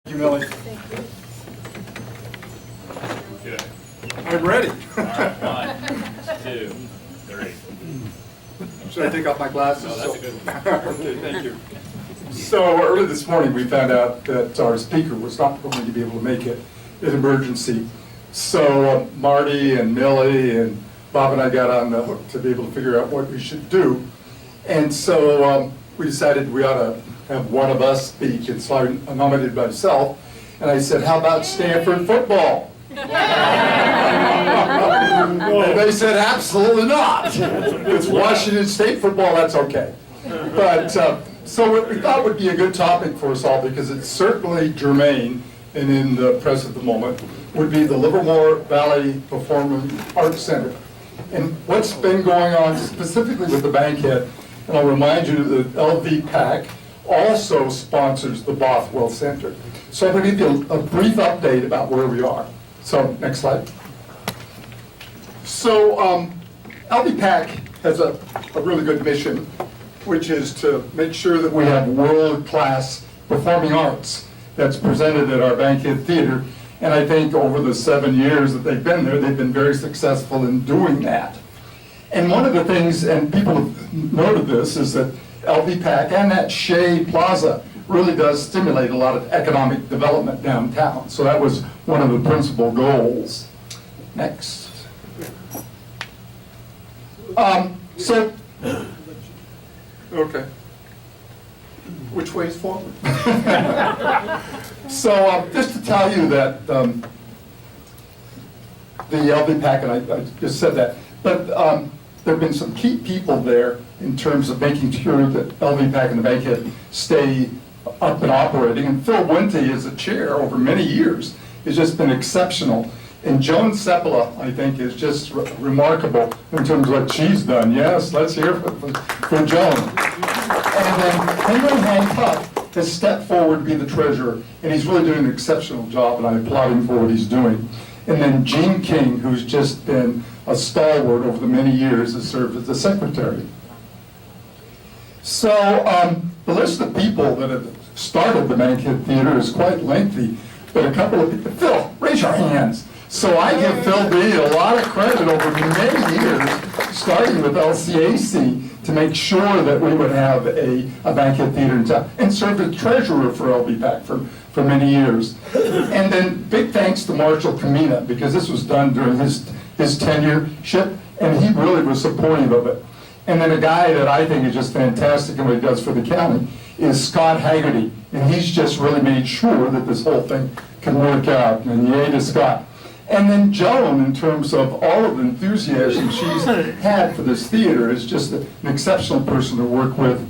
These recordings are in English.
Thank you, Millie. Okay. I'm ready. All right, 1, 2, 3. Should I take off my glasses? Oh, that's a good one. Okay, thank you. So early this morning, we found out that our speaker was not going to be able to make it in emergency. So Marty and Millie and Bob and I got on the hook to be able to figure out what we should do. And so we decided we ought to have one of us speak, and so I nominated myself. And I said, how about Stanford football? And they said, absolutely not. If it's Washington State football, that's okay. But so what we thought would be a good topic for us all, because it's certainly germane and in the press at the moment, would be the Livermore Valley Performing Arts Center. And what's been going on specifically with the Bankhead, and I'll remind you that LVPAC also sponsors the Bothwell Center. So I'm going to give you a brief update about where we are. So, next slide. So, LVPAC has a really good mission, which is to make sure that we have world-class performing arts that's presented at our Bankhead Theater. And I think over the 7 years that they've been there, they've been very successful in doing that. And one of the things, and people have noted this, is that LVPAC and that Shea Plaza really does stimulate a lot of economic development downtown. So that was one of the principal goals. Next. Okay. Which way is forward? So just to tell you that the LVPAC, and I just said that, but there have been some key people there in terms of making sure that LVPAC and the Bankhead stay up and operating. And Phil Wente as a chair over many years has just been exceptional. And Joan Seppala, I think, is just remarkable in terms of what she's done. Yes, let's hear for Joan. And then Henry Hancock has stepped forward to be the treasurer, and he's really doing an exceptional job, and I applaud him for what he's doing. And then Gene King, who's just been a stalwart over the many years, has served as the secretary. So the list of people that have started the Bankhead Theater is quite lengthy, but a couple of people, Phil, raise your hands. So I give Phil B a lot of credit over many years, starting with LCAC, to make sure that we would have a Bankhead Theater in town, and served as treasurer for LVPAC for many years. And then big thanks to Marshall Kamina, because this was done during his tenureship, and he really was supportive of it. And then a guy that I think is just fantastic in what he does for the county is Scott Haggerty, and he's just really made sure that this whole thing can work out, and yay to Scott. And then Joan, in terms of all of the enthusiasm she's had for this theater, is just an exceptional person to work with.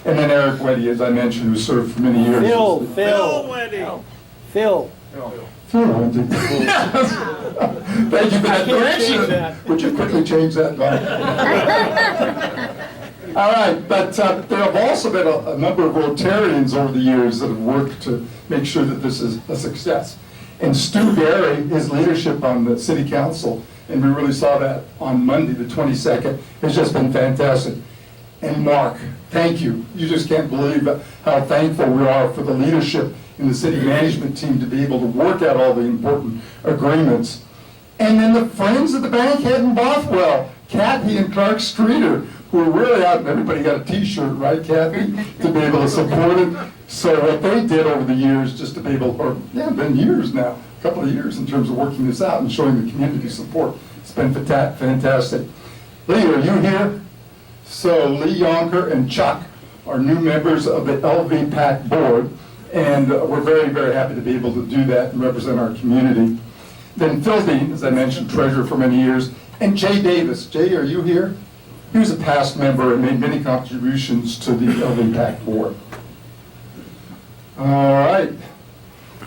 And then Eric Weddy, as I mentioned, who served for many years. Phil Weddy. Thank you for that correction. Would you quickly change that, Bob? All right, but there have also been a number of Rotarians over the years that have worked to make sure that this is a success. And Stu Berry, his leadership on the city council, and we really saw that on Monday, the 22nd, has just been fantastic. And Mark, thank you. You just can't believe how thankful we are for the leadership in the city management team to be able to work out all the important agreements. And then the friends of the Bankhead in Bothwell, Kathy and Clark Streeter, who are really out, and everybody got a t-shirt, right, Kathy, to be able to support it. So what they did over the years, just to be able, or yeah, been years now, a couple of years in terms of working this out and showing the community support. It's been fantastic. Lee, are you here? So Lee Yonker and Chuck are new members of the LVPAC board, and we're very, very happy to be able to do that and represent our community. Then Phil Dean, as I mentioned, treasurer for many years, and Jay Davis. Jay, are you here? He was a past member and made many contributions to the LVPAC board. All right.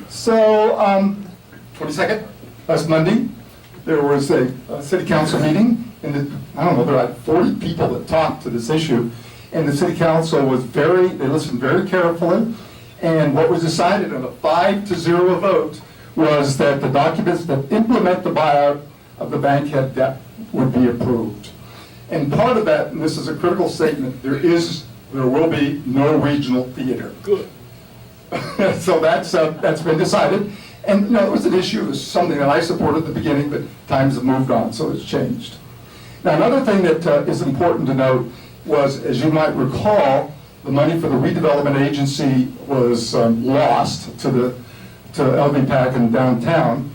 So, 22nd, last Monday, there was a city council meeting, and I don't know, there were like 40 people that talked to this issue, and the city council was they listened very carefully, and what was decided on a 5-0 vote was that the documents that implement the buyout of the Bankhead debt would be approved. And part of that, and this is a critical statement, there will be no regional theater. Good. So that's been decided. And, you know, it was an issue, it was something that I supported at the beginning, but times have moved on, so it's changed. Now, another thing that is important to note was, as you might recall, the money for the redevelopment agency was lost to LVPAC in downtown.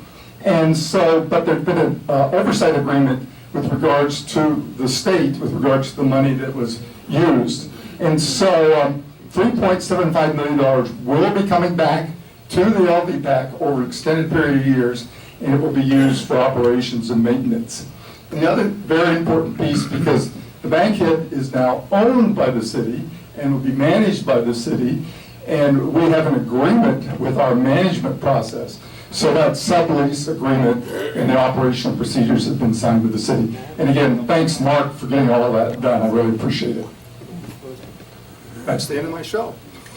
And so, but there's been an oversight agreement with regards to the state, with regards to the money that was used. And so $3.75 million will be coming back to the LVPAC over an extended period of years, and it will be used for operations and maintenance. And the other very important piece, because the bankhead is now owned by the city and will be managed by the city, and we have an agreement with our management process. So that sublease agreement and the operational procedures have been signed with the city. And again, thanks, Mark, for getting all of that done. I really appreciate it. That's the end of my show.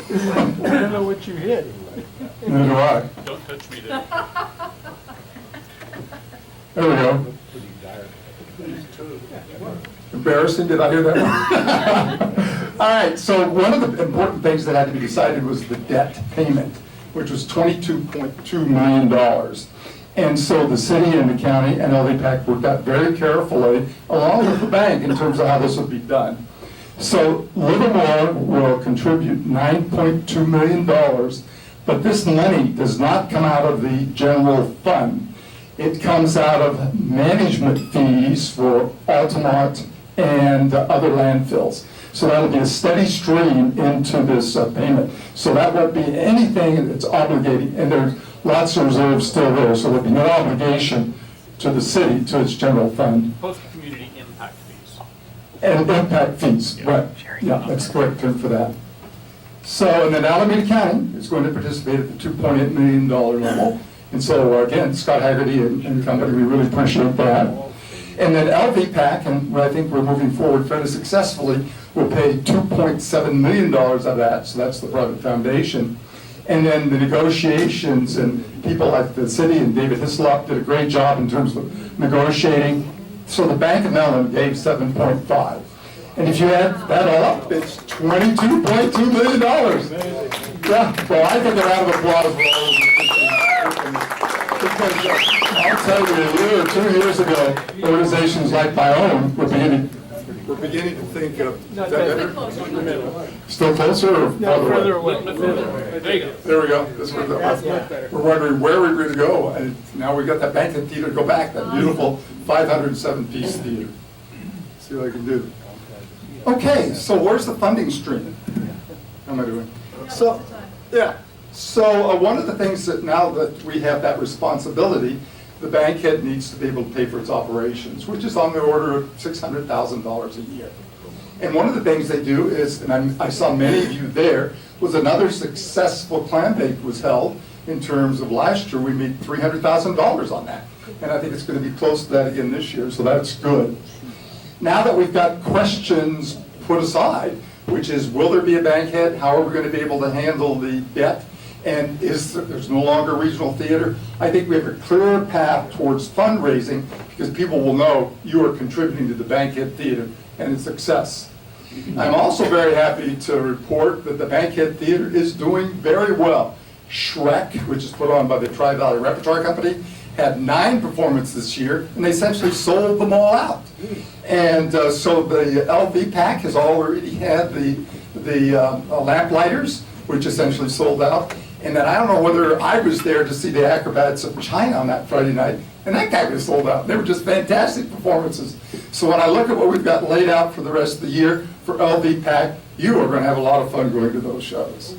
I don't know what you hit. Neither do I. Don't touch me there. There we go. Embarrassing, did I hear that one? All right, so one of the important things that had to be decided was the debt payment, which was $22.2 million. And so the city and the county and LVPAC worked out very carefully, along with the bank, in terms of how this would be done. So Livermore will contribute $9.2 million, but this money does not come out of the general fund. It comes out of management fees for Altamont and other landfills. So that'll be a steady stream into this payment. So that won't be anything that's obligating, and there's lots of reserves still there, so there'll be no obligation to the city, to its general fund. Post-community impact fees. And impact fees, right. Yeah, that's the correct term for that. So, and then Alameda County is going to participate at the $2.8 million level. And so, again, Scott Haggerty and company, we really appreciate that. And then LVPAC, and I think we're moving forward fairly successfully, will pay $2.7 million out of that, so that's the private foundation. And then the negotiations, and people like the city and David Hislop did a great job in terms of negotiating. So the Bank of Mellon gave 7.5. And if you add that all up, it's $22.2 million. Yeah, well, I think a round of applause for all of you. Because I'll tell you, a year or 2 years ago, organizations like my own were beginning to think of, is that better? Still closer or farther away? There you go. There we go. This one, we're wondering where we're going to go, and now we've got that Bankhead Theater to go back, that beautiful 507-piece theater. See what I can do. Okay, so where's the funding stream? How am I doing? So, yeah. So one of the things that now that we have that responsibility, the Bankhead needs to be able to pay for its operations, which is on the order of $600,000 a year. And one of the things they do is, and I saw many of you there, was another successful clam bake was held in terms of last year. We made $300,000 on that. And I think it's going to be close to that again this year, so that's good. Now that we've got questions put aside, which is, will there be a Bankhead? How are we going to be able to handle the debt? And there's no longer a regional theater? I think we have a clear path towards fundraising, because people will know you are contributing to the Bankhead Theater and its success. I'm also very happy to report that the Bankhead Theater is doing very well. Shrek, which is put on by the Tri-Valley Repertoire Company, had 9 performances this year, and they essentially sold them all out. And so the LVPAC has already had the Lamplighters, which essentially sold out. And then I don't know whether I was there to see the Acrobats of China on that Friday night, and that guy was sold out. They were just fantastic performances. So when I look at what we've got laid out for the rest of the year for LVPAC, you are going to have a lot of fun going to those shows.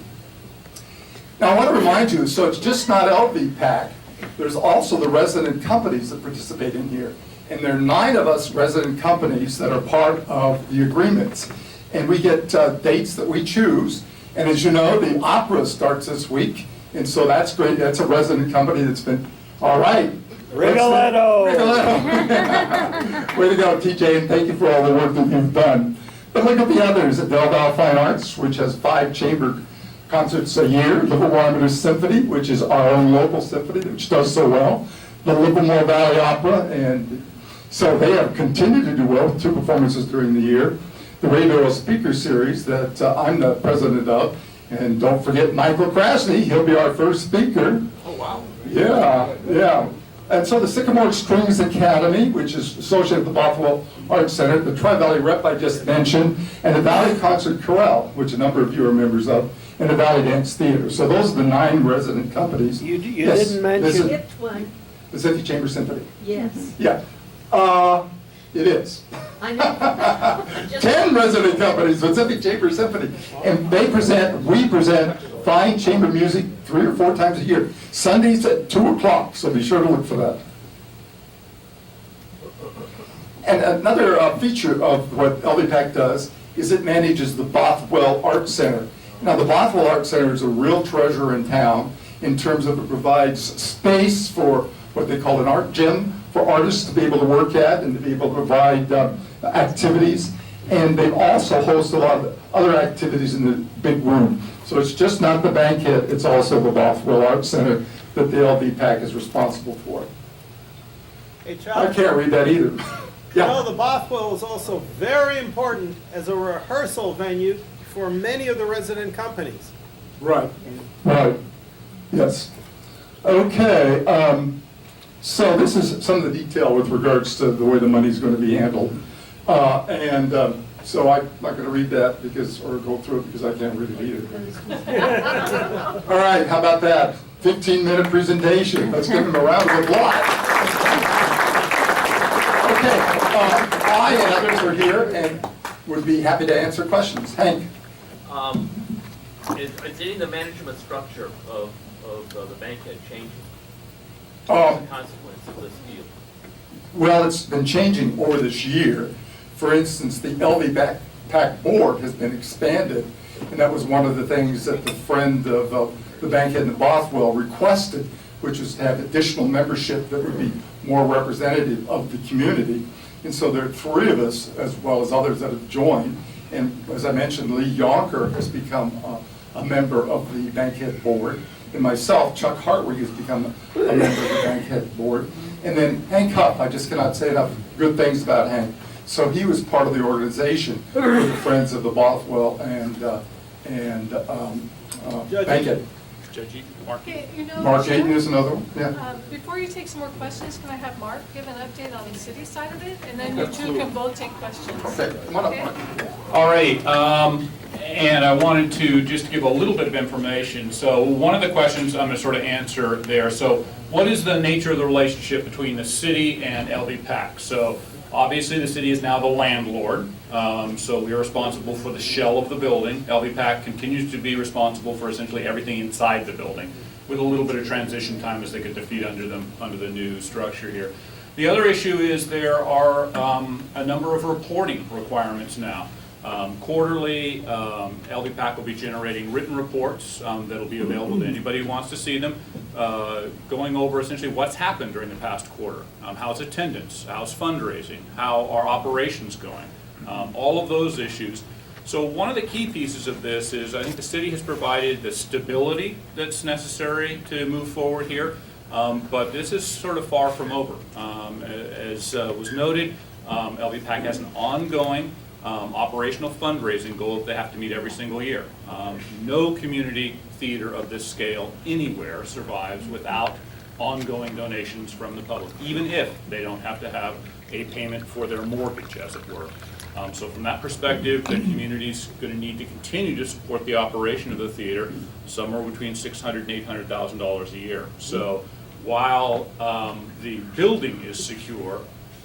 Now I want to remind you, so it's just not LVPAC. There's also the resident companies that participate in here. And there are 9 of us resident companies that are part of the agreements. And we get dates that we choose. And as you know, the opera starts this week. And so that's great. That's a resident company that's been, all right. Rigoletto! Rigoletto! Way to go, TJ, and thank you for all the work that you've done. But look at the others. At Del Val Fine Arts, which has 5 chamber concerts a year. Livermore Amateur Symphony, which is our own local symphony, which does so well. The Livermore Valley Opera, and so they have continued to do well with 2 performances during the year. The Radio Speaker Series that I'm the president of, And don't forget Michael Krasny, he'll be our first speaker. Oh, wow. Yeah. And so the Sycamore Strings Academy, which is associated with the Bothwell Arts Center, the Tri-Valley Rep I just mentioned, and the Valley Concert Chorale, which a number of you are members of, and the Valley Dance Theater. So those are the 9 resident companies. You Yes, didn't mention, Skipped one, The City Chamber Symphony. yes. Yeah. It is. I know. Just- 10 resident companies with City Chamber Symphony. And we present fine chamber music 3 or 4 times a year. Sundays at 2 o'clock, so be sure to look for that. And another feature of what LVPAC does is it manages the Bothwell Arts Center. Now, the Bothwell Arts Center is a real treasure in town in terms of it provides space for what they call an art gym for artists to be able to work at and to be able to provide activities. And they also host a lot of other activities in the big room. So it's just not the banquet, it's also the Bothwell Arts Center that the LVPAC is responsible for. Hey, I Charles, can't read that either. you know, Yeah, the Bothwell is also very important as a rehearsal venue for many of the resident companies. right, yes. Okay, so this is some of the detail with regards to the way the money's going to be handled. So I'm not going to read that or go through it because I can't read it either. All right, how about that? 15-minute presentation. Let's give them a round of applause. Okay, I and others are here and would be happy to answer questions. Hank? Is getting the management structure of the banquet changing Um, as a consequence of this deal? Well, it's been changing over this year. For instance, the LVPAC board has been expanded, and that was one of the things that the friend of the banquet in Bothwell requested, which was to have additional membership that would be more representative of the community. And so there are 3 of us, as well as others that have joined. And as I mentioned, Lee Yonker has become a member of the banquet board. And myself, Chuck Hartwig, has become a member of the banquet board. And then Hank Huff, I just cannot say enough good things about Hank. So he was part of the organization with the Friends of the Bothwell and banquet. Judge Eaton, Mark Eaton. Okay, you know, Mark Ayton is another one, yeah. before you take some more questions, can I have Mark give an update on the city side of it? And then you two can both take questions. Okay, come on up, Okay? Mark. All right, and I wanted to just give a little bit of information. So one of the questions I'm going to sort of answer there. So what is the nature of the relationship between the city and LVPAC? So obviously the city is now the landlord, so we are responsible for the shell of the building. LVPAC continues to be responsible for essentially everything inside the building, with a little bit of transition time as they get their feet under them, under the new structure here. The other issue is there are a number of reporting requirements now. Quarterly, LVPAC will be generating written reports that'll be available to anybody who wants to see them, going over essentially what's happened during the past quarter, how's attendance, how's fundraising, how are operations going, all of those issues. So one of the key pieces of this is I think the city has provided the stability that's necessary to move forward here, but this is sort of far from over. As was noted, LVPAC has an ongoing operational fundraising goal that they have to meet every single year. No community theater of this scale anywhere survives without ongoing donations from the public, even if they don't have to have a payment for their mortgage, as it were. So from that perspective, the community's going to need to continue to support the operation of the theater, somewhere between $600,000 and $800,000 a year. So while the building is secure,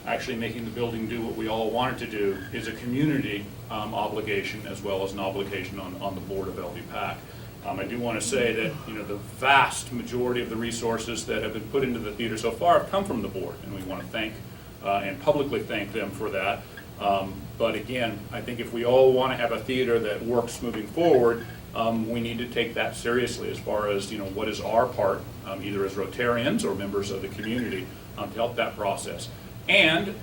actually making the building do what we all want it to do is a community obligation as well as an obligation on the board of LVPAC. I do want to say that the vast majority of the resources that have been put into the theater so far have come from the board, and we want to thank and publicly thank them for that. But again, I think if we all want to have a theater that works moving forward, we need to take that seriously as far as what is our part, either as Rotarians or members of the community, to help that process. And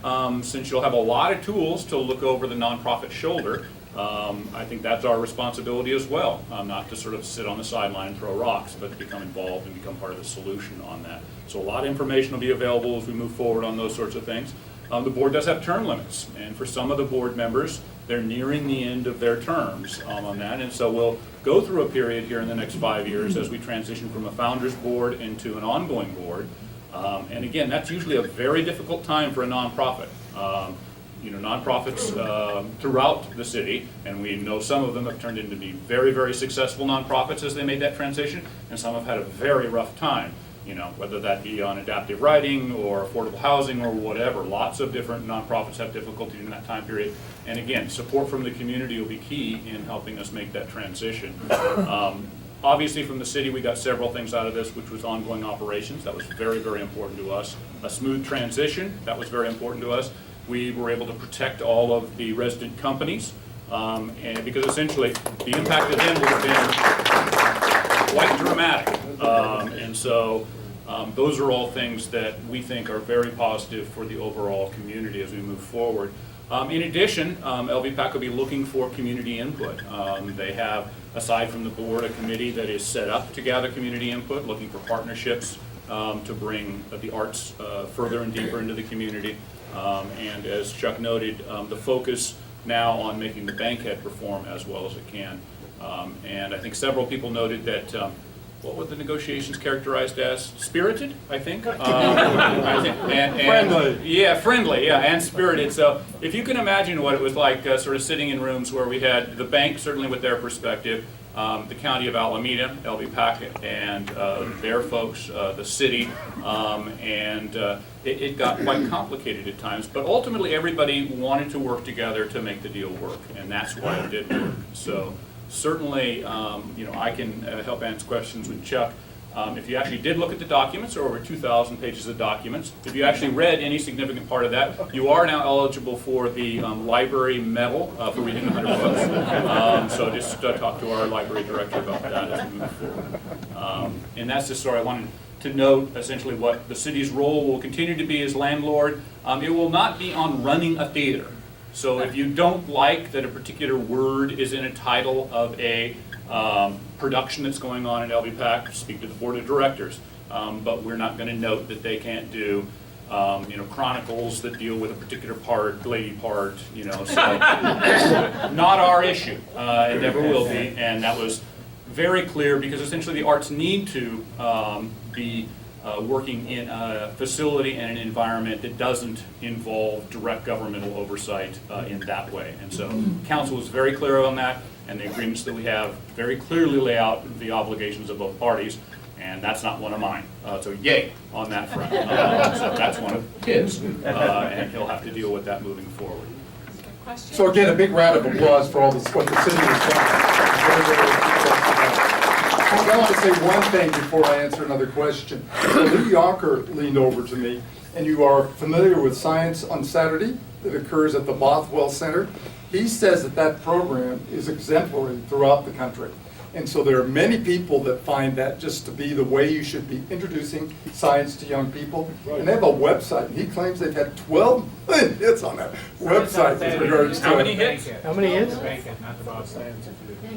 since you'll have a lot of tools to look over the nonprofit shoulder, I think that's our responsibility as well, not to sort of sit on the sideline and throw rocks, but to become involved and become part of the solution on that. So a lot of information will be available as we move forward on those sorts of things. The board does have term limits, and for some of the board members, They're nearing the end of their terms on that, and so we'll go through a period here in the next 5 years as we transition from a founders board into an ongoing board. And again, that's usually a very difficult time for a nonprofit. Nonprofits throughout the city, and we know some of them have turned into be very, very successful nonprofits as they made that transition, and some have had a very rough time, whether that be on adaptive writing or affordable housing or whatever. Lots of different nonprofits have difficulty in that time period. And again, support from the community will be key in helping us make that transition. Obviously, from the city, we got several things out of this, which was ongoing operations. That was very, very important to us. A smooth transition, that was very important to us. We were able to protect all of the resident companies, and because essentially the impact of them would have been quite dramatic. And so those are all things that we think are very positive for the overall community as we move forward. In addition, LVPAC will be looking for community input. They have, aside from the board, a committee that is set up to gather community input, looking for partnerships to bring the arts further and deeper into the community. And as Chuck noted, the focus now on making the bankhead perform as well as it can. And I think several people noted that what were the negotiations characterized as? Spirited, I think. Friendly. Yeah, friendly, yeah, and spirited. So if you can imagine what it was like sort of sitting in rooms where we had the bank, certainly with their perspective, the county of Alameda, LVPAC, and their folks, the city, and it got quite complicated at times. But ultimately, everybody wanted to work together to make the deal work, and that's why it did work. So certainly, I can help answer questions with Chuck. If you actually did look at the documents, or over 2,000 pages of documents, if you actually read any significant part of that, you are now eligible for the library medal for reading 100 books. So just talk to our library director about that as we move forward. And that's the story I wanted to note, essentially what the city's role will continue to be as landlord. It will not be on running a theater. So if you don't like that a particular word is in a title of a production that's going on at LVPAC, speak to the board of directors. But we're not going to note that they can't do, chronicles that deal with a particular part, lady part, so not our issue. It never will be, and that was very clear because essentially the arts need to be working in a facility and an environment that doesn't involve direct governmental oversight in that way. And so council is very clear on that, and the agreements that we have very clearly lay out the obligations of both parties, and that's not one of mine. So yay on that front. So that's one of his, and he'll have to deal with that moving forward. Question? So again, a big round of applause for all this, what the city has done. Very, very I want to say one thing before I answer another question. So Lee Yonker leaned over to me, and you are familiar with Science on Saturday that occurs at the Bothwell Center. He says that that program is exemplary throughout the country. And so there are many people that find that just to be the way you should be introducing science to young people. And they have a website. He claims they've had 12 million hits on that website with regards to How many hits? How many hits?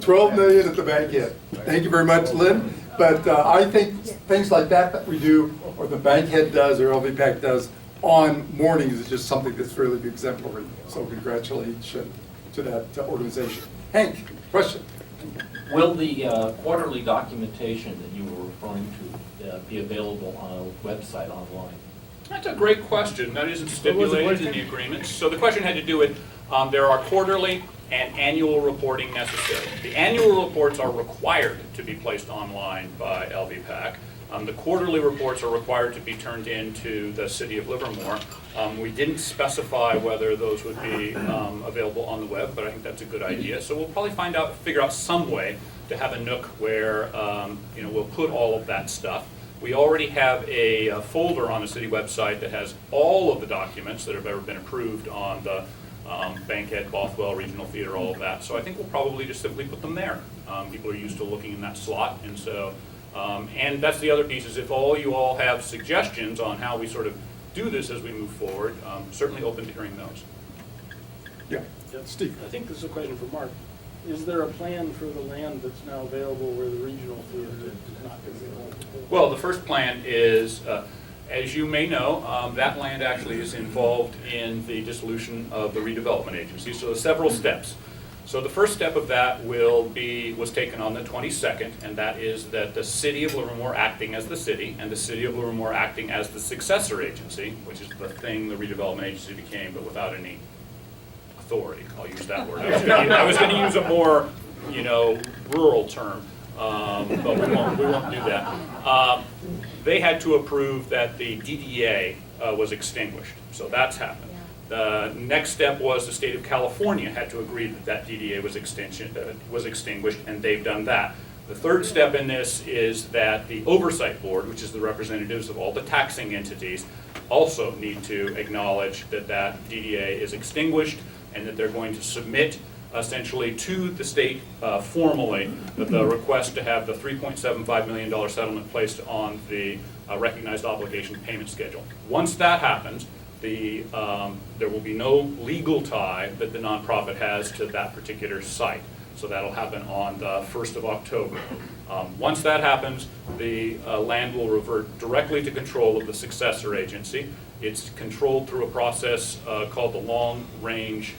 12 million at the bankhead. Thank you very much, Lynn. But I think things like that we do, or the bankhead does, or LVPAC does, on mornings is just something that's really exemplary. So congratulations to that organization. Hank, question? Will the quarterly documentation that you were referring to be available on a website online? That's a great question. That isn't stipulated in the agreements. So the question had to do with, there are quarterly and annual reporting necessary. The annual reports are required to be placed online by LVPAC. The quarterly reports are required to be turned into the city of Livermore. We didn't specify whether those would be available on the web, but I think that's a good idea. So we'll probably figure out some way to have a nook where we'll put all of that stuff. We already have a folder on the city website that has all of the documents that have ever been approved on the Bankhead, Bothwell, Regional Theater, all of that. So I think we'll probably just simply put them there. People are used to looking in that slot, and so and that's the other piece is if you all have suggestions on how we sort of do this as we move forward, certainly open to hearing those. Yeah, Steve. I think this is a question for Mark. Is there a plan for the land that's now available where the regional theater is not going to be available? Well, the first plan is, as you may know, that land actually is involved in the dissolution of the redevelopment agency, so there's several steps. So the first step of that was taken on the 22nd, and that is that the city of Livermore acting as the city, and the city of Livermore acting as the successor agency, which is the thing the redevelopment agency became, but without any authority. I'll use that word. I was going to use a more, rural term, but we won't do that. They had to approve that the DDA was extinguished, so that's happened. The next step was the state of California had to agree that that DDA was extinguished, and they've done that. The third step in this is that the oversight board, which is the representatives of all the taxing entities, also need to acknowledge that that DDA is extinguished and that they're going to submit essentially to the state formally the request to have the $3.75 million settlement placed on the recognized obligation payment schedule. Once that happens, there will be no legal tie that the nonprofit has to that particular site. So that'll happen on the 1st of October. Once that happens, the land will revert directly to control of the successor agency. It's controlled through a process called the Long Range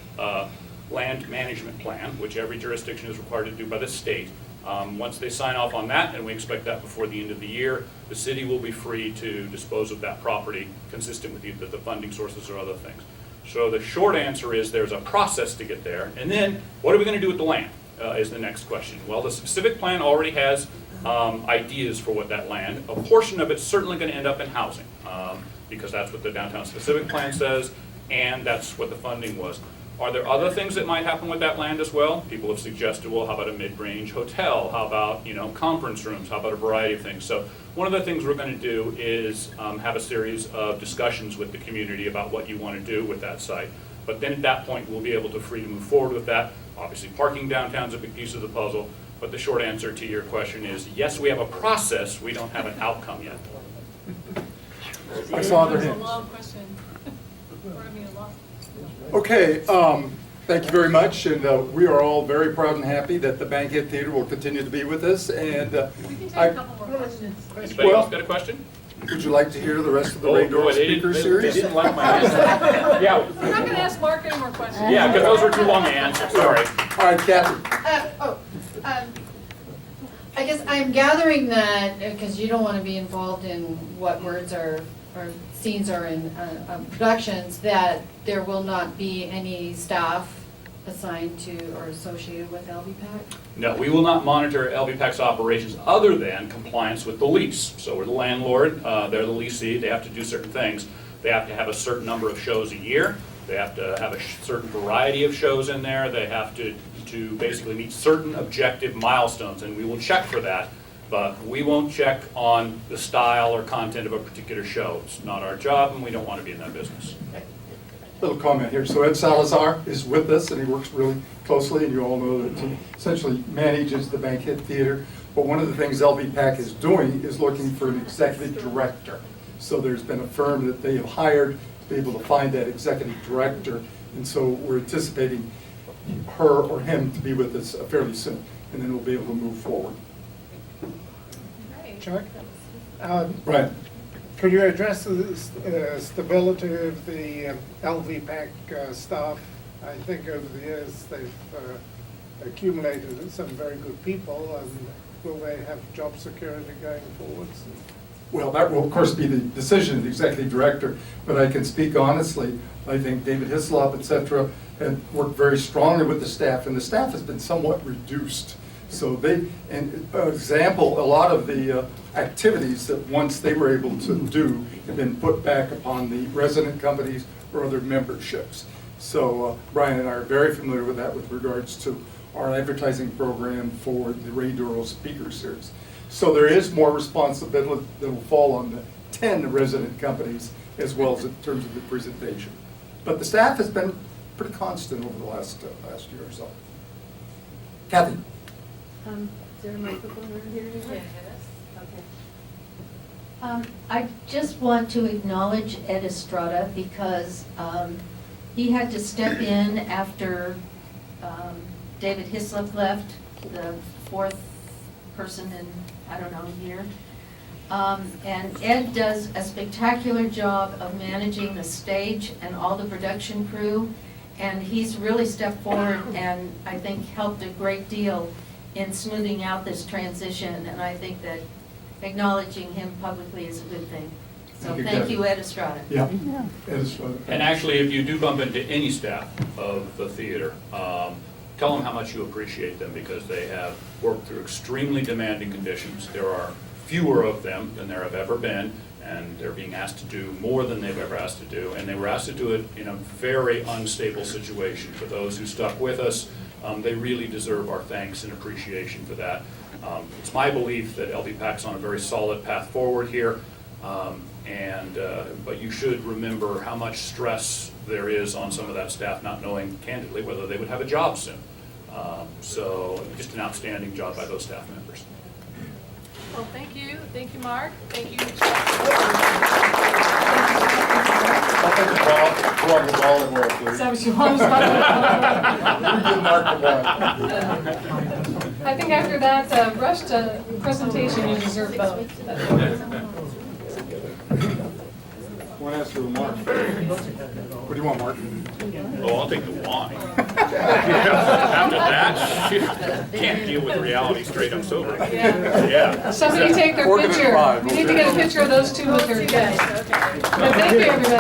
Land Management Plan, which every jurisdiction is required to do by the state. Once they sign off on that, and we expect that before the end of the year, the city will be free to dispose of that property consistent with either the funding sources or other things. So the short answer is there's a process to get there. And then what are we going to do with the land is the next question. Well, the specific plan already has ideas for what that land. A portion of it's certainly going to end up in housing because that's what the downtown specific plan says, and that's what the funding was. Are there other things that might happen with that land as well? People have suggested, well, how about a mid-range hotel? How about, conference rooms? How about a variety of things? So one of the things we're going to do is have a series of discussions with the community about what you want to do with that site. But then at that point, we'll be able to free to move forward with that. Obviously, parking downtown is a big piece of the puzzle. But the short answer to your question is, yes, we have a process. We don't have an outcome yet. I saw their That was a hands. long question. Or, a long. Okay, thank you very much, and we are all very proud and happy that the Bankhead Theater will continue to be with us, and We can take I- a couple more questions. Anybody else got a question? would you like to hear the rest of the Oh, Ray boy, Doral they speaker didn't series? like my answer. Yeah, We're not going to ask Mark any more questions. yeah, because those were too long to answer, sorry. All right, Kathy. I guess I'm gathering that, because you don't want to be involved in what words or scenes are in productions, that there will not be any staff assigned to or associated with LVPAC? No, we will not monitor LVPAC's operations other than compliance with the lease. So we're the landlord, they're the leasee, they have to do certain things. They have to have a certain number of shows a year, they have to have a certain variety of shows in there, they have to basically meet certain objective milestones, and we will check for that. But we won't check on the style or content of a particular show. It's not our job, and we don't want to be in that business. Little comment here. So Ed Salazar is with us, and he works really closely, and you all know that he essentially manages the Bankhead Theater. But one of the things LVPAC is doing is looking for an executive director. So there's been a firm that they have hired to be able to find that executive director, and so we're anticipating her or him to be with us fairly soon, and then we'll be able to move forward. Great. Chuck? Right. Could you address the stability of the LVPAC staff? I think over the years they've accumulated some very good people, and will they have job security going forwards? Well, that will, of course, be the decision of the executive director, but I can speak honestly. I think David Hislop, et cetera, have worked very strongly with the staff, and the staff has been somewhat reduced. So they, and example, a lot of the activities that once they were able to do have been put back upon the resident companies or other memberships. So Brian and I are very familiar with that with regards to our advertising program for the Ray Doral Speaker Series. So there is more responsibility that will fall on the 10 resident companies as well as in terms of the presentation. But the staff has been pretty constant over the last year or so. Kathy? Is there a microphone around here anywhere? Yes. Okay. I just want to acknowledge Ed Estrada because he had to step in after David Hislop left, the fourth person in, I don't know, a year. And Ed does a spectacular job of managing the stage and all the production crew. And he's really stepped forward and I think helped a great deal in smoothing out this transition. And I think that acknowledging him publicly is a good thing. So thank you, Ed Estrada. Yeah. Ed Estrada. And actually, if you do bump into any staff of the theater, tell them how much you appreciate them because they have worked through extremely demanding conditions. There are fewer of them than there have ever been, and they're being asked to do more than they've ever asked to do, and they were asked to do it in a very unstable situation. For those who stuck with us, they really deserve our thanks and appreciation for that. It's my belief that LVPAC's on a very solid path forward here, but you should remember how much stress there is on some of that staff not knowing candidly whether they would have a job soon. So just an outstanding job by those staff members. Well, thank you, Mark, thank you. I'll take the ball, the volleyball, Is please. that what you want to talk about? You give Mark the ball. I think after that rushed presentation, you deserve both. Want to ask you, Mark? What do you want, Mark? Oh, I'll take the wine. After that, shoot, can't deal with reality straight up sober. Yeah. Somebody take their picture. We need to get a picture of those two with their kids. But thank you, everybody.